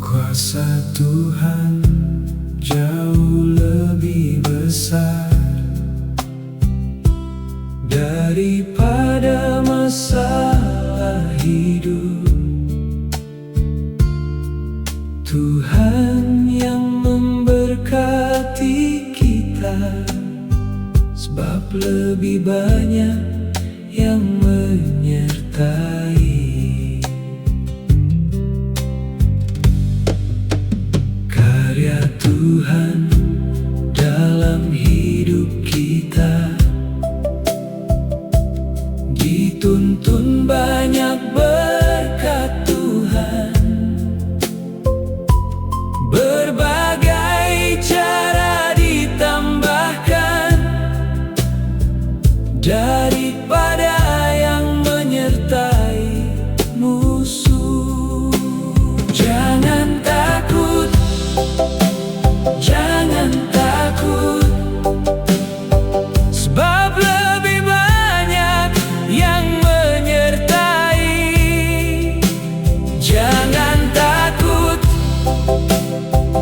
Kuasa Tuhan jauh lebih besar daripada masalah hidup. Tuhan yang memberkati kita, sebab lebih banyak yang menyertai. Karya Tuhan dalam hidup kita dituntun banyak berkat Tuhan. Berbagai cara ditambahkan daripada yang menyertai musuh. Jangan takut, jangan takut, sebab lebih banyak yang menyertai. Jangan takut,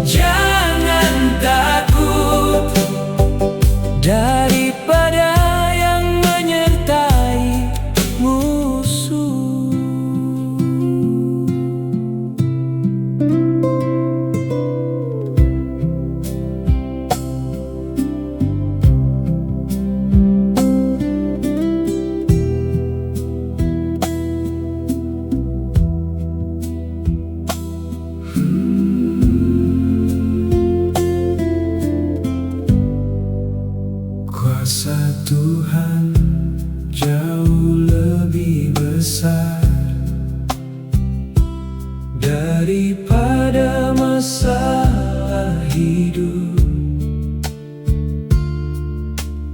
jangan takut, daripada yang menyertai musuh. Kuasa Tuhan jauh lebih besar daripada masalah hidup.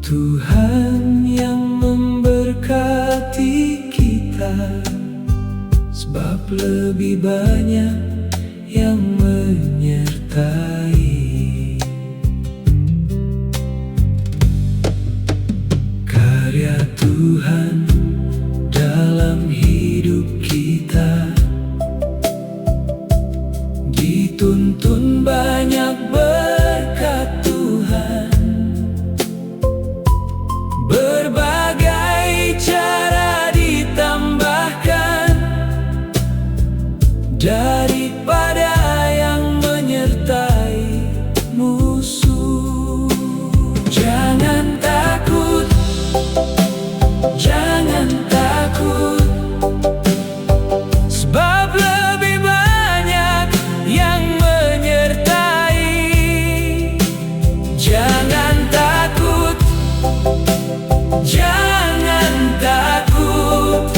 Tuhan yang memberkati kita, sebab lebih banyak yang menyertai. Karya Tuhan dalam hidup kita dituntun banyak berkat Tuhan. Berbagai cara ditambahkan daripada yang menyertai musuh. Jangan takut, jangan takut, sebab lebih banyak yang menyertai. Jangan takut, jangan takut,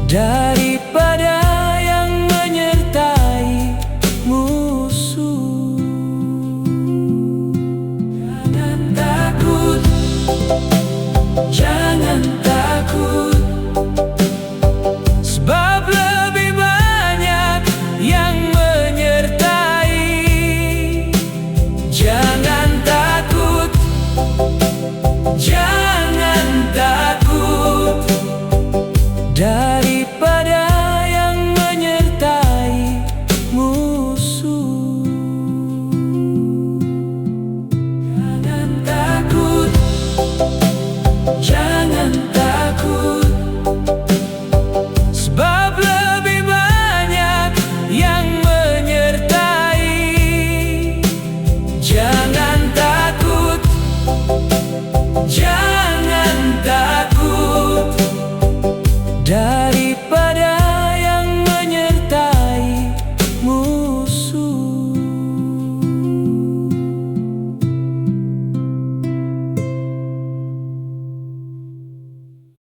daripada yang menyertai musuh. Jangan takut, jangan takut,